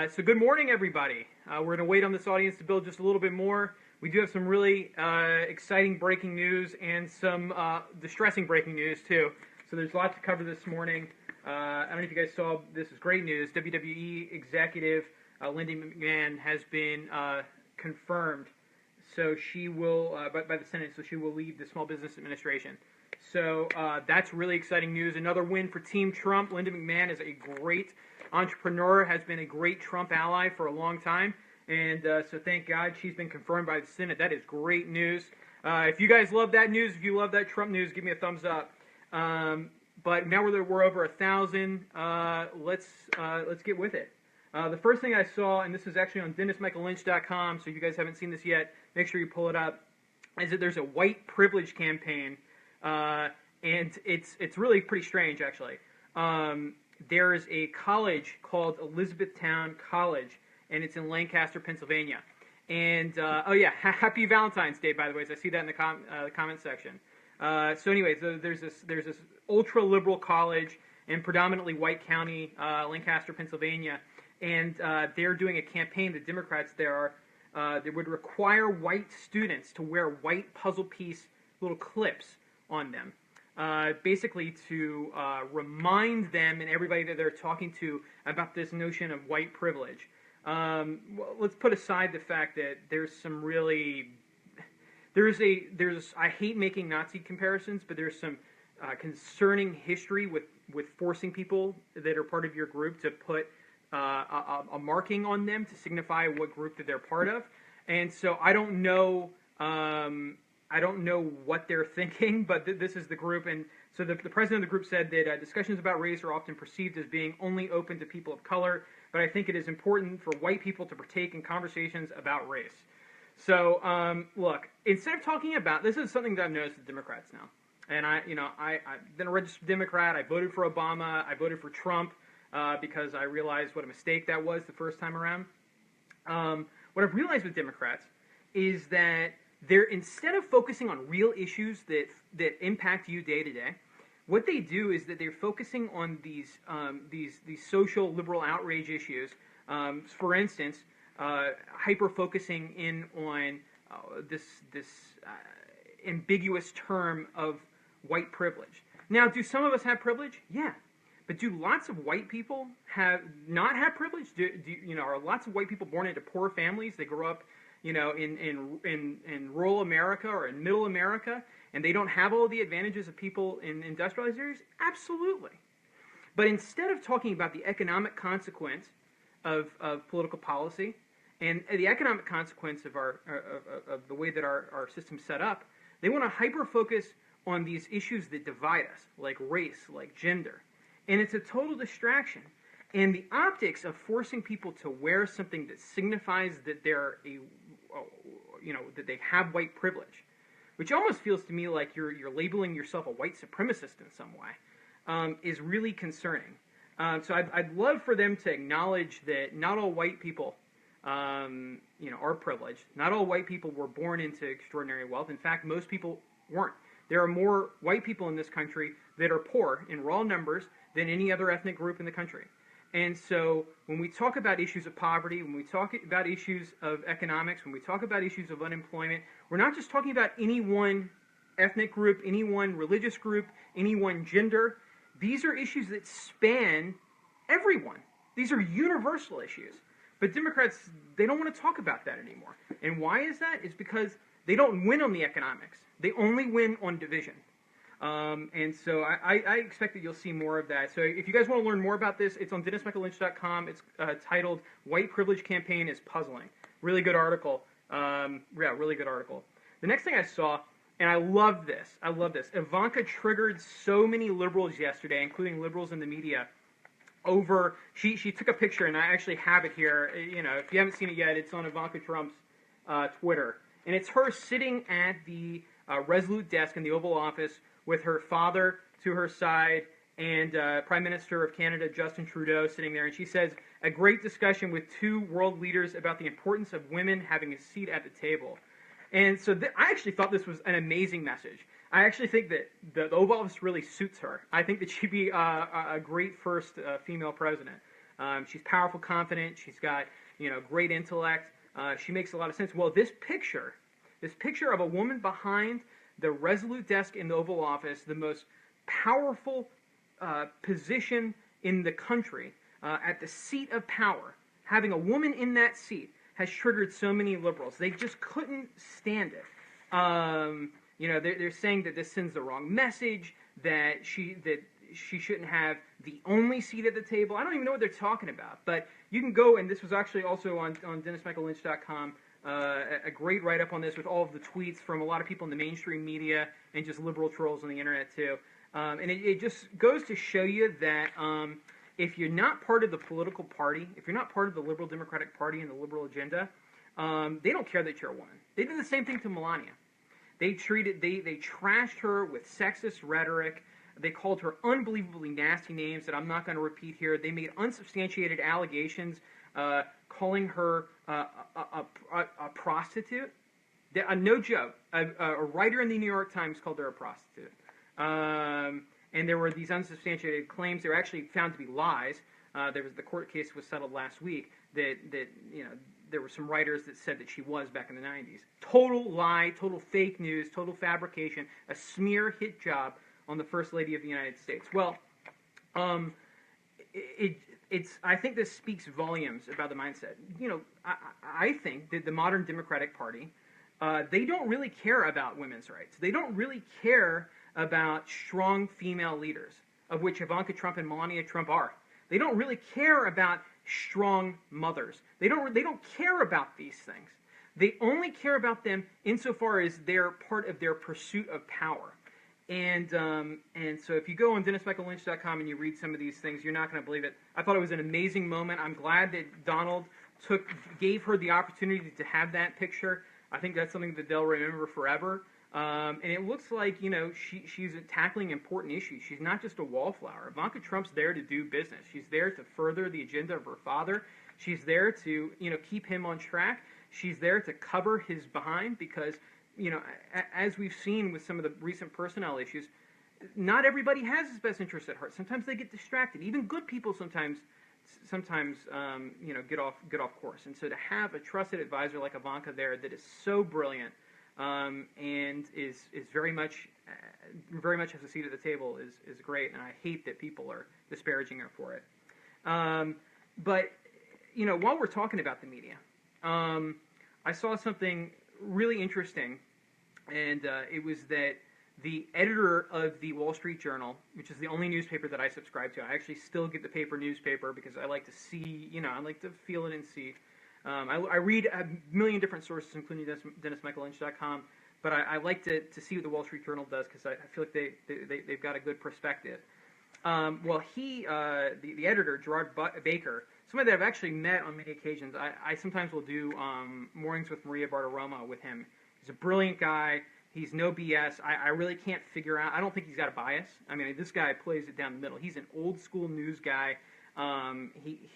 So good morning, everybody. We're going to wait on this audience to build just a little bit more. We do have some really exciting breaking news and some distressing breaking news, too. So there's lots to cover this morning. I don't know if you guys saw, this is great news. WWE executive Linda McMahon has been confirmed. So she will, by the Senate, so she will leave the Small Business Administration. So that's really exciting news. Another win for Team Trump. Linda McMahon is a great entrepreneur, has been a great Trump ally for a long time. And so thank God she's been confirmed by the Senate. That is great news. If you guys love that news, if you love that Trump news, give me a thumbs up. But now we're over 1,000. Let's get with it. The first thing I saw, and this is actually on DennisMichaelLynch.com, so if you guys haven't seen this yet, make sure you pull it up, is that there's a white privilege campaign, and it's really pretty strange, actually. There's a college called Elizabethtown College, and it's in Lancaster, Pennsylvania. And, oh yeah, happy Valentine's Day, by the way, as I see that in the comment section. So anyway, there's this ultra-liberal college in predominantly white county, Lancaster, Pennsylvania, and they're doing a campaign, the Democrats there are, they would require white students to wear white puzzle piece little clips on them. Basically to remind them and everybody that they're talking to about this notion of white privilege. Well, let's put aside the fact that there's some really, I hate making Nazi comparisons, but there's some concerning history with forcing people that are part of your group to put a marking on them to signify what group that they're part of. And so I don't know what they're thinking, but this is the group. And so the president of the group said that discussions about race are often perceived as being only open to people of color, but I think it is important for white people to partake in conversations about race. So, look, instead of talking about, this is something that I've noticed with Democrats now. And I've been a registered Democrat. I voted for Obama. I voted for Trump because I realized what a mistake that was the first time around. What I've realized with Democrats is that they're, instead of focusing on real issues that impact you day to day, what they do is that they're focusing on these social liberal outrage issues. For instance, hyper focusing in on this ambiguous term of white privilege. Now, do some of us have privilege? Yeah. But do lots of white people not have privilege? Are lots of white people born into poor families? They grow up, in rural America or in middle America, and they don't have all the advantages of people in industrialized areas? Absolutely. But instead of talking about the economic consequence of political policy and the economic consequence of the way that our system's set up, they want to hyper-focus on these issues that divide us, like race, like gender. And it's a total distraction. And the optics of forcing people to wear something that signifies that they're that they have white privilege, which almost feels to me like you're labeling yourself a white supremacist in some way, is really concerning. So I'd love for them to acknowledge that not all white people, are privileged. Not all white people were born into extraordinary wealth. In fact, most people weren't. There are more white people in this country that are poor in raw numbers than any other ethnic group in the country. And so when we talk about issues of poverty, when we talk about issues of economics, when we talk about issues of unemployment, we're not just talking about any one ethnic group, any one religious group, any one gender. These are issues that span everyone. These are universal issues. But Democrats, they don't want to talk about that anymore. And why is that? It's because they don't win on the economics. They only win on division. And so I expect that you'll see more of that. So if you guys want to learn more about this, it's on DennisMichaelLynch.com. It's titled "White Privilege Campaign is Puzzling." Really good article. Really good article. The next thing I saw, and I love this. Ivanka triggered so many liberals yesterday, including liberals in the media, over, she took a picture, and I actually have it here. If you haven't seen it yet, it's on Ivanka Trump's Twitter. And it's her sitting at the Resolute desk in the Oval Office with her father to her side and Prime Minister of Canada, Justin Trudeau, sitting there. And she says, "A great discussion with two world leaders about the importance of women having a seat at the table." And so I actually thought this was an amazing message. I actually think that the Oval Office really suits her. I think that she'd be a great first female president. She's powerful, confident. She's got, great intellect. She makes a lot of sense. Well, this picture of a woman behind the resolute desk in the Oval Office, the most powerful position in the country, at the seat of power, having a woman in that seat has triggered so many liberals. They just couldn't stand it. They're saying that this sends the wrong message, that she shouldn't have the only seat at the table. I don't even know what they're talking about. But you can go, and this was actually also on DennisMichaelLynch.com, a great write-up on this with all of the tweets from a lot of people in the mainstream media and just liberal trolls on the internet too. And it just goes to show you that if you're not part of the political party, if you're not part of the Liberal Democratic Party and the liberal agenda, they don't care that you're a woman. They did the same thing to Melania. They trashed her with sexist rhetoric. They called her unbelievably nasty names that I'm not going to repeat here. They made unsubstantiated allegations, calling her a prostitute. No joke. A writer in the New York Times called her a prostitute. And there were these unsubstantiated claims. They were actually found to be lies. The court case was settled last week that there were some writers that said that she was back in the 90s. Total lie, total fake news, total fabrication, a smear hit job on the First Lady of the United States. Well, I think this speaks volumes about the mindset. I think that the modern Democratic Party, they don't really care about women's rights. They don't really care about strong female leaders, of which Ivanka Trump and Melania Trump are. They don't really care about strong mothers. They don't care about these things. They only care about them insofar as they're part of their pursuit of power. And so if you go on DennisMichaelLynch.com and you read some of these things, you're not going to believe it. I thought it was an amazing moment. I'm glad that Donald gave her the opportunity to have that picture. I think that's something that they'll remember forever. And it looks like, she's tackling important issues. She's not just a wallflower. Ivanka Trump's there to do business. She's there to further the agenda of her father. She's there to, keep him on track. She's there to cover his behind because, as we've seen with some of the recent personnel issues, not everybody has his best interests at heart. Sometimes they get distracted. Even good people sometimes get off course. And so to have a trusted advisor like Ivanka there that is so brilliant and is very much has a seat at the table is great. And I hate that people are disparaging her for it. But while we're talking about the media, I saw something really interesting. And it was that the editor of the Wall Street Journal, which is the only newspaper that I subscribe to, I actually still get the paper newspaper because I like to see, I like to feel it and see. I read a million different sources, including DennisMichaelLynch.com, but I like to see what the Wall Street Journal does because I feel like they've got a good perspective. The editor, Gerard Baker, somebody that I've actually met on many occasions, I sometimes will do mornings with Maria Bartiromo with him. He's a brilliant guy. He's no BS. I really can't figure out. I don't think he's got a bias. I mean, this guy plays it down the middle. He's an old school news guy.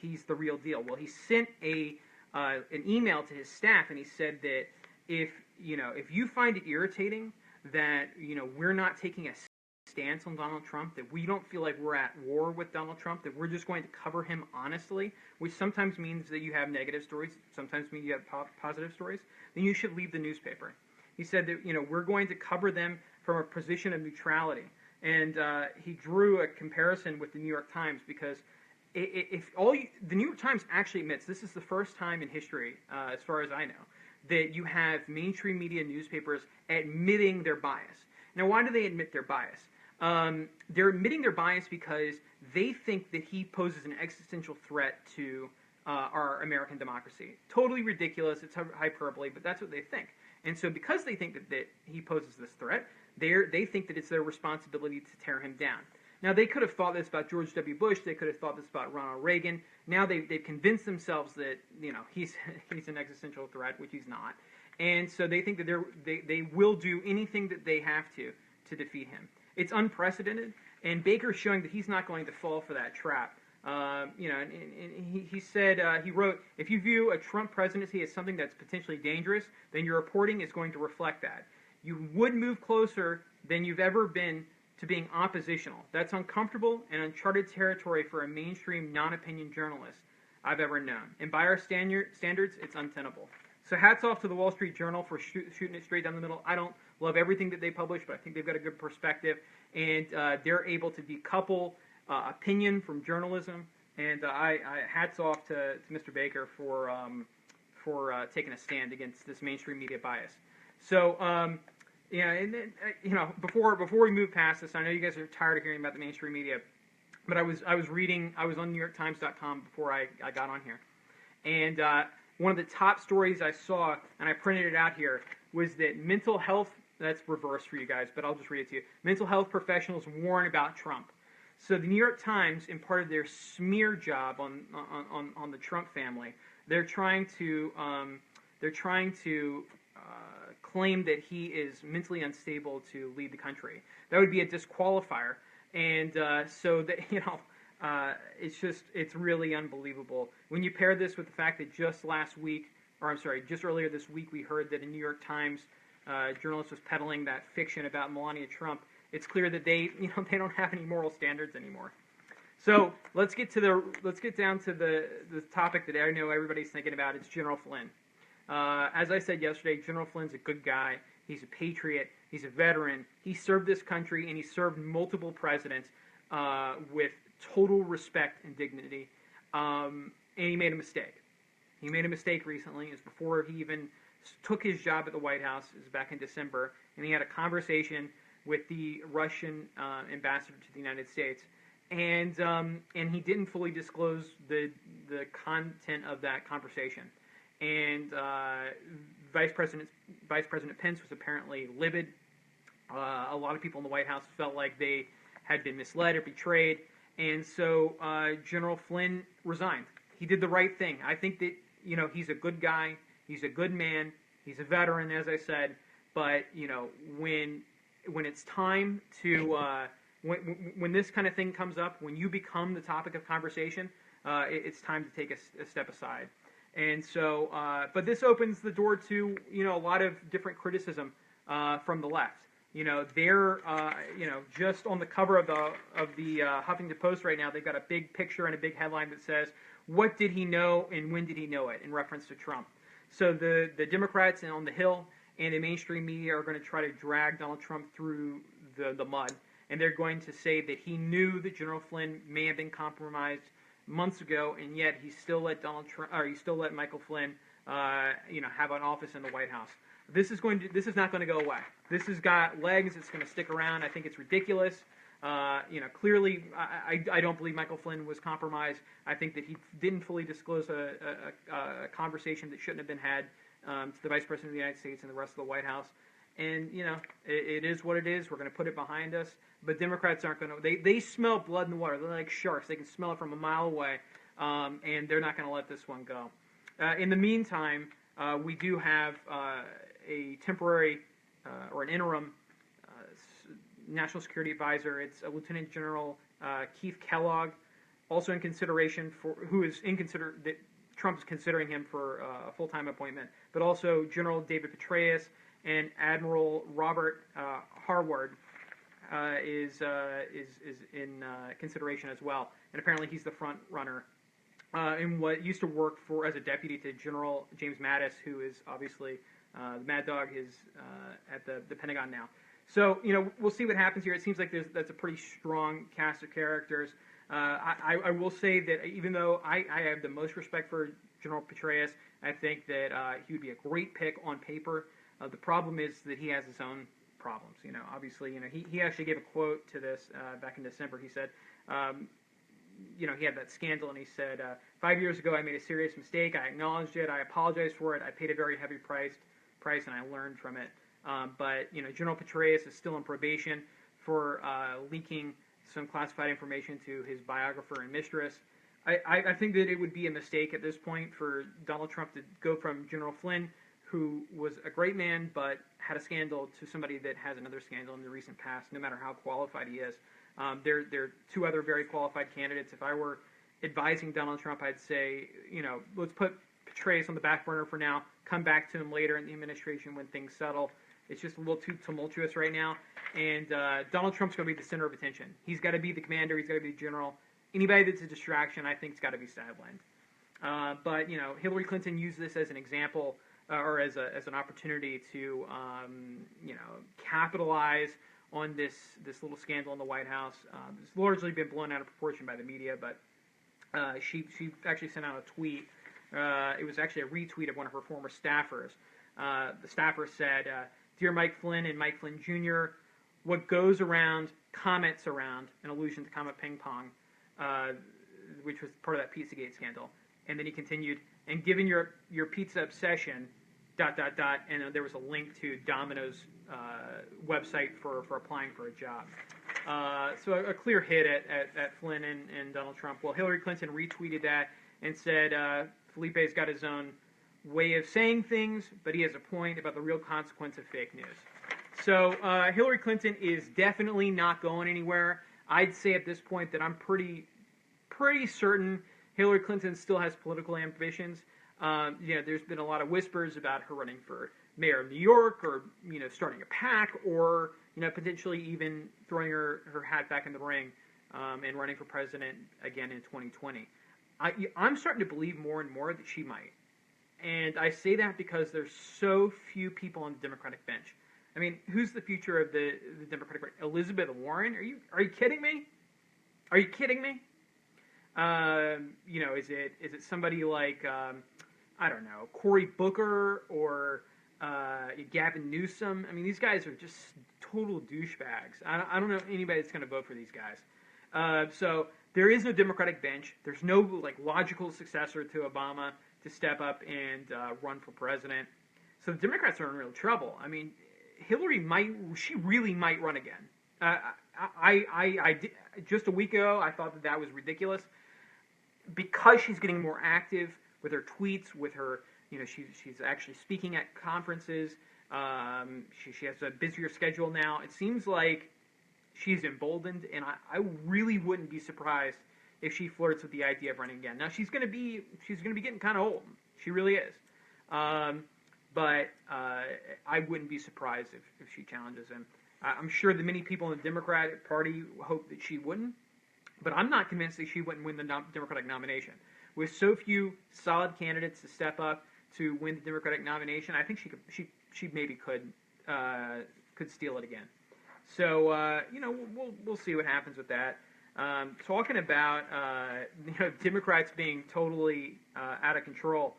He's the real deal. Well, he sent an email to his staff, and he said that if you find it irritating that we're not taking a stance on Donald Trump, that we don't feel like we're at war with Donald Trump, that we're just going to cover him honestly, which sometimes means that you have negative stories, sometimes means you have positive stories, then you should leave the newspaper. He said that we're going to cover them from a position of neutrality, and he drew a comparison with the New York Times because the New York Times actually admits this is the first time in history, as far as I know, that you have mainstream media newspapers admitting their bias. Now, why do they admit their bias? They're admitting their bias because they think that he poses an existential threat to our American democracy. Totally ridiculous. It's hyperbole, but that's what they think. And so because they think that he poses this threat, they think that it's their responsibility to tear him down. Now, they could have thought this about George W. Bush. They could have thought this about Ronald Reagan. Now they've convinced themselves that he's an existential threat, which he's not. And so they think that they will do anything that they have to defeat him. It's unprecedented, and Baker's showing that he's not going to fall for that trap. And he said, he wrote, if you view a Trump presidency as something that's potentially dangerous, then your reporting is going to reflect that. You would move closer than you've ever been to being oppositional. That's uncomfortable and uncharted territory for a mainstream non-opinion journalist I've ever known. And by our standards, it's untenable. So hats off to the Wall Street Journal for shooting it straight down the middle. I don't love everything that they publish, but I think they've got a good perspective, and they're able to decouple opinion from journalism. And I hats off to Mr. Baker for taking a stand against this mainstream media bias. So yeah, and then, before we move past this, I know you guys are tired of hearing about the mainstream media, but I was on NewYorkTimes.com before I got on here, and one of the top stories I saw, and I printed it out here, was that mental health. That's reversed for you guys, but I'll just read it to you. Mental health professionals warn about Trump. So the New York Times, in part of their smear job on the Trump family, they're trying to claim that he is mentally unstable to lead the country. That would be a disqualifier, and so that it's really unbelievable when you pair this with the fact that just earlier this week, we heard that a New York Times journalist was peddling that fiction about Melania Trump. It's clear that they don't have any moral standards anymore. So let's get down to the topic that I know everybody's thinking about. It's General Flynn. As I said yesterday, General Flynn's a good guy. He's a patriot. He's a veteran. He served this country, and he served multiple presidents with total respect and dignity. And he made a mistake. He made a mistake recently. It was before he even took his job at the White House. It was back in December, and he had a conversation with the Russian ambassador to the United States, and he didn't fully disclose the content of that conversation. And Vice President Pence was apparently livid. A lot of people in the White House felt like they had been misled or betrayed, and so General Flynn resigned. He did the right thing. I think that he's a good guy. He's a good man. He's a veteran, as I said. But when it's time to when this kind of thing comes up, when you become the topic of conversation, it's time to take a step aside. And so, but this opens the door to a lot of different criticism from the left. They're just on the cover of the Huffington Post right now. They've got a big picture and a big headline that says, "What did he know and when did he know it?" in reference to Trump. So the Democrats on the Hill and the mainstream media are going to try to drag Donald Trump through the mud, and they're going to say that he knew that General Flynn may have been compromised months ago, and yet he still let Michael Flynn, have an office in the White House. This is not going to go away. This has got legs. It's going to stick around. I think it's ridiculous. Clearly, I don't believe Michael Flynn was compromised. I think that he didn't fully disclose a conversation that shouldn't have been had to the Vice President of the United States and the rest of the White House. And, it is what it is. We're going to put it behind us. But Democrats aren't going to. They smell blood in the water. They're like sharks. They can smell it from a mile away. And they're not going to let this one go. In the meantime, we do have a temporary or an interim National Security Advisor. It's Lieutenant General Keith Kellogg, also in consideration that Trump is considering him for a full-time appointment, but also General David Petraeus and Admiral Robert Harward is in consideration as well. And apparently he's the front runner in what used to work as a deputy to General James Mattis, who is obviously the Mad Dog is at the Pentagon now. So, we'll see what happens here. It seems like that's a pretty strong cast of characters. I will say that even though I have the most respect for General Petraeus, I think that he would be a great pick on paper. The problem is that he has his own problems. Obviously, he actually gave a quote to this back in December. He said, he had that scandal, and he said, 5 years ago I made a serious mistake. I acknowledged it. I apologized for it. I paid a very heavy price, and I learned from it. But General Petraeus is still on probation for leaking some classified information to his biographer and mistress. I think that it would be a mistake at this point for Donald Trump to go from General Flynn, who was a great man but had a scandal, to somebody that has another scandal in the recent past, no matter how qualified he is. There are two other very qualified candidates. If I were advising Donald Trump, I'd say, let's put Petraeus on the back burner for now, come back to him later in the administration when things settle. It's just a little too tumultuous right now. And Donald Trump's going to be the center of attention. He's got to be the commander. He's got to be the general. Anybody that's a distraction, I think, has got to be sidelined. But Hillary Clinton used this as an example or as an opportunity to capitalize on this little scandal in the White House. It's largely been blown out of proportion by the media, but she actually sent out a tweet. It was actually a retweet of one of her former staffers. The staffer said, "Dear Mike Flynn and Mike Flynn Jr., what goes around comments around," an allusion to Comet Ping Pong, which was part of that Pizzagate scandal. And then he continued, "And given your pizza obsession, ... and there was a link to Domino's website for applying for a job. So a clear hit at Flynn and Donald Trump. Well, Hillary Clinton retweeted that and said, Felipe's got his own way of saying things, but he has a point about the real consequence of fake news. So Hillary Clinton is definitely not going anywhere. I'd say at this point that I'm pretty certain Hillary Clinton still has political ambitions. There's been a lot of whispers about her running for mayor of New York, or starting a PAC, or potentially even throwing her hat back in the ring and running for president again in 2020. I'm starting to believe more and more that she might, and I say that because there's so few people on the Democratic bench. I mean, who's the future of the Democratic bench? Elizabeth Warren? Are you kidding me? Are you kidding me? Is it somebody like I don't know, Cory Booker or Gavin Newsom? I mean, these guys are just total douchebags. I don't know anybody that's going to vote for these guys. So there is no Democratic bench. There's no logical successor to Obama to step up and run for president. So the Democrats are in real trouble. I mean, Hillary really might run again. I did, just a week ago, I thought that was ridiculous because she's getting more active with her tweets, with her, she's actually speaking at conferences. She has a busier schedule now. It seems like she's emboldened, and I really wouldn't be surprised if she flirts with the idea of running again. Now she's going to be getting kind of old. She really is. But I wouldn't be surprised if she challenges him. I'm sure that many people in the Democratic Party hope that she wouldn't, but I'm not convinced that she wouldn't win the Democratic nomination. With so few solid candidates to step up to win the Democratic nomination, I think she maybe could steal it again. So we'll see what happens with that. Talking about Democrats being totally out of control.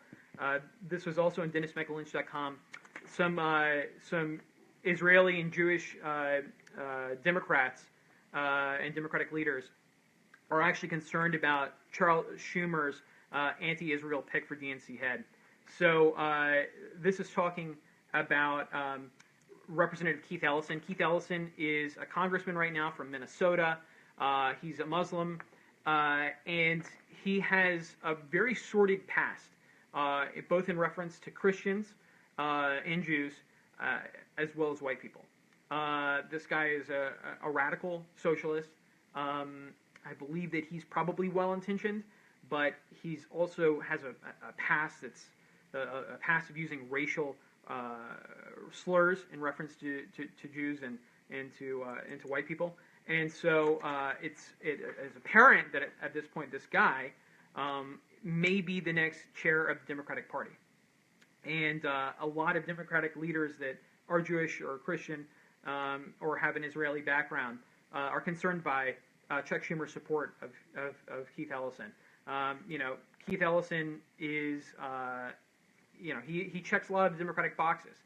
This was also on DennisMichaelLynch.com. Some Israeli and Jewish Democrats and Democratic leaders are actually concerned about Charles Schumer's anti-Israel pick for DNC head. So this is talking about Representative Keith Ellison. Keith Ellison is a congressman right now from Minnesota. He's a Muslim, and he has a very sordid past, both in reference to Christians and Jews, as well as white people. This guy is a radical socialist. I believe that he's probably well-intentioned, but he's also has a past that's a past of using racial slurs in reference to Jews and to white people. And so it's apparent that at this point this guy may be the next chair of the Democratic Party. And a lot of Democratic leaders that are Jewish or Christian or have an Israeli background are concerned by Chuck Schumer's support of Keith Ellison. Keith Ellison is, he checks a lot of Democratic boxes.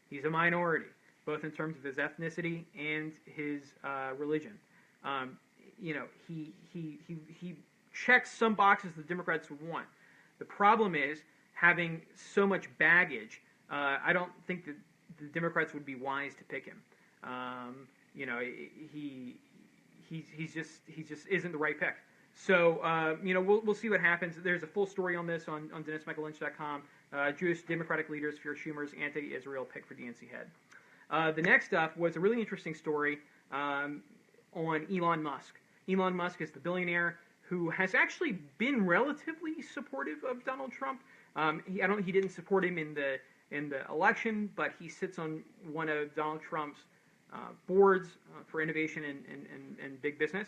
He's a minority, both in terms of his ethnicity and his religion. He checks some boxes the Democrats would want. The problem is having so much baggage. I don't think that the Democrats would be wise to pick him. He just isn't the right pick. So we'll see what happens. There's a full story on this on DennisMichaelLynch.com. Jewish Democratic leaders fear Schumer's anti-Israel pick for DNC head. The next up was a really interesting story on Elon Musk. Elon Musk is the billionaire who has actually been relatively supportive of Donald Trump. He didn't support him in the in the election, but he sits on one of Donald Trump's boards for innovation and big business.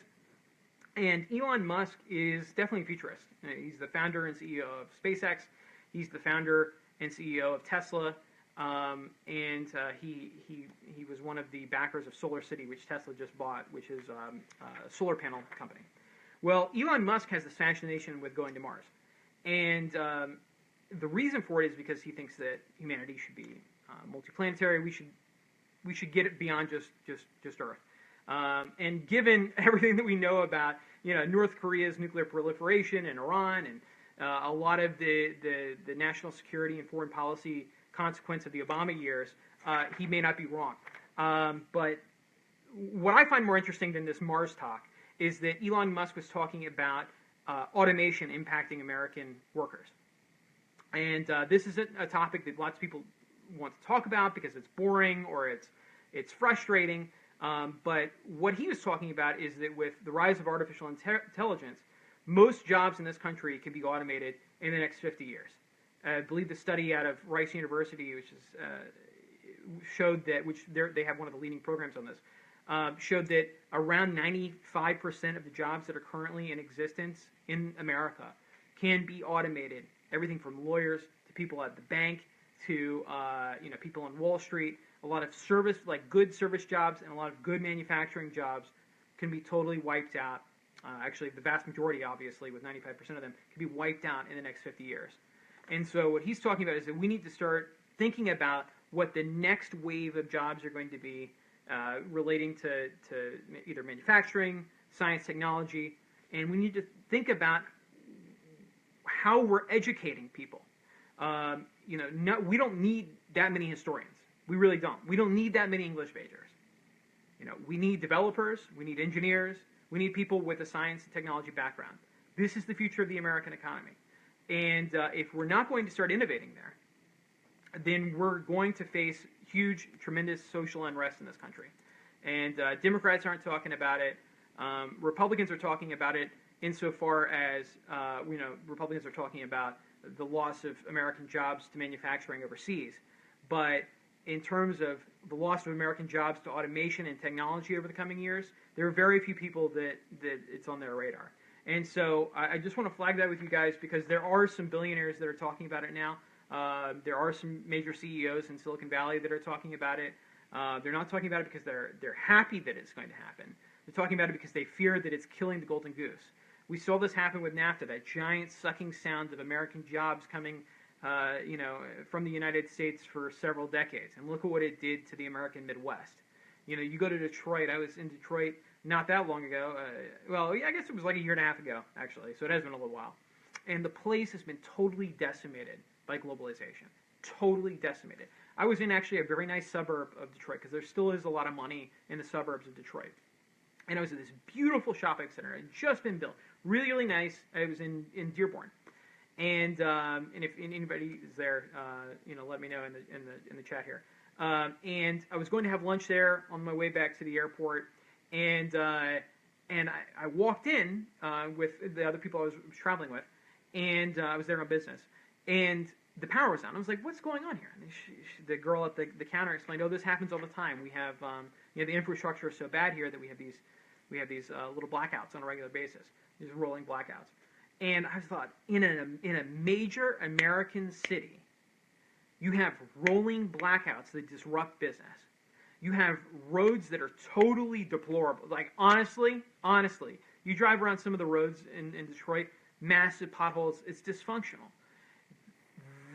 And Elon Musk is definitely a futurist. He's the founder and CEO of SpaceX. He's the founder and CEO of Tesla. And he was one of the backers of Solar City, which Tesla just bought, which is a solar panel company. Well, Elon Musk has this fascination with going to Mars. And the reason for it is because he thinks that humanity should be multiplanetary. We should get it beyond just Earth. And given everything that we know about, North Korea's nuclear proliferation and Iran and a lot of the national security and foreign policy consequence of the Obama years, he may not be wrong. But what I find more interesting than this Mars talk is that Elon Musk was talking about automation impacting American workers. And this isn't a topic that lots of people want to talk about because it's boring or it's frustrating. But what he was talking about is that with the rise of artificial intelligence, most jobs in this country can be automated in the next 50 years. I believe the study out of Rice University, which is showed that, which they have one of the leading programs on this, showed that around 95% of the jobs that are currently in existence in America can be automated. Everything from lawyers to people at the bank to people on Wall Street. A lot of service, like good service jobs and a lot of good manufacturing jobs can be totally wiped out. Actually, the vast majority, obviously, with 95% of them, can be wiped out in the next 50 years. And so what he's talking about is that we need to start thinking about what the next wave of jobs are going to be relating to either manufacturing, science, technology, and we need to think about how we're educating people. We don't need that many historians. We really don't. We don't need that many English majors. We need developers. We need engineers. We need people with a science and technology background. This is the future of the American economy. And if we're not going to start innovating there, then we're going to face huge, tremendous social unrest in this country. And Democrats aren't talking about it. Republicans are talking about it insofar as, Republicans are talking about the loss of American jobs to manufacturing overseas. But in terms of the loss of American jobs to automation and technology over the coming years, there are very few people that it's on their radar. And so I just want to flag that with you guys because there are some billionaires that are talking about it now. There are some major CEOs in Silicon Valley that are talking about it. They're not talking about it because they're happy that it's going to happen. They're talking about it because they fear that it's killing the golden goose. We saw this happen with NAFTA, that giant sucking sound of American jobs coming from the United States for several decades. And look at what it did to the American Midwest. You go to Detroit. I was in Detroit not that long ago. I guess it was like a year and a half ago, actually. So it has been a little while. And the place has been totally decimated by globalization. Totally decimated. I was in actually a very nice suburb of Detroit because there still is a lot of money in the suburbs of Detroit. And I was at this beautiful shopping center. It had just been built. Really, really nice. I was in Dearborn. And if anybody is there, let me know in the chat here. And I was going to have lunch there on my way back to the airport, and I walked in with the other people I was traveling with, and I was there on business, and the power was on. I was like, "What's going on here?" And the girl at the counter explained, "Oh, this happens all the time. We have the infrastructure is so bad here that we have these little blackouts on a regular basis, these rolling blackouts." And I thought, in a major American city, you have rolling blackouts that disrupt business. You have roads that are totally deplorable. Like, honestly, you drive around some of the roads in Detroit, massive potholes. It's dysfunctional.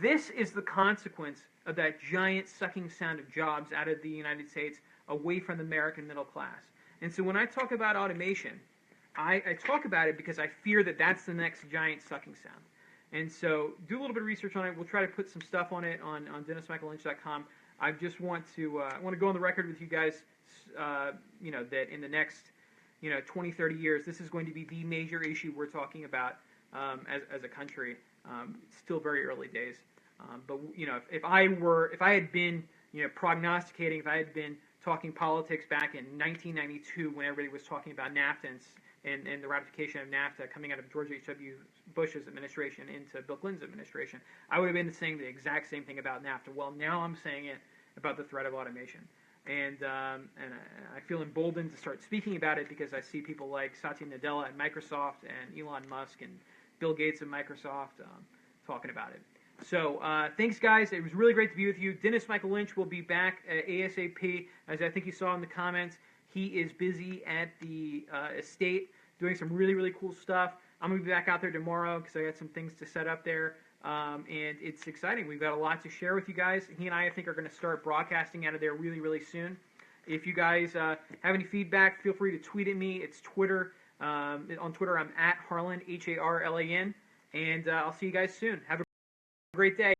This is the consequence of that giant sucking sound of jobs out of the United States away from the American middle class. And so when I talk about automation, I talk about it because I fear that that's the next giant sucking sound. And so do a little bit of research on it. We'll try to put some stuff on it on DennisMichaelLynch.com. I just want to go on the record with you guys, that in the next, 20, 30 years, this is going to be the major issue we're talking about as a country. Still very early days. But if I had been, prognosticating, if I had been talking politics back in 1992 when everybody was talking about NAFTA and the ratification of NAFTA coming out of George H.W. Bush's administration into Bill Clinton's administration, I would have been saying the exact same thing about NAFTA. Well, now I'm saying it about the threat of automation. And I feel emboldened to start speaking about it because I see people like Satya Nadella at Microsoft and Elon Musk and Bill Gates at Microsoft talking about it. So thanks, guys. It was really great to be with you. Dennis Michael Lynch will be back ASAP. As I think you saw in the comments, he is busy at the estate doing some really, really cool stuff. I'm going to be back out there tomorrow because I got some things to set up there. And it's exciting. We've got a lot to share with you guys. He and I think, are going to start broadcasting out of there really, really soon. If you guys have any feedback, feel free to tweet at me. It's Twitter. On Twitter, I'm at Harlan, Harlan. And I'll see you guys soon. Have a great day.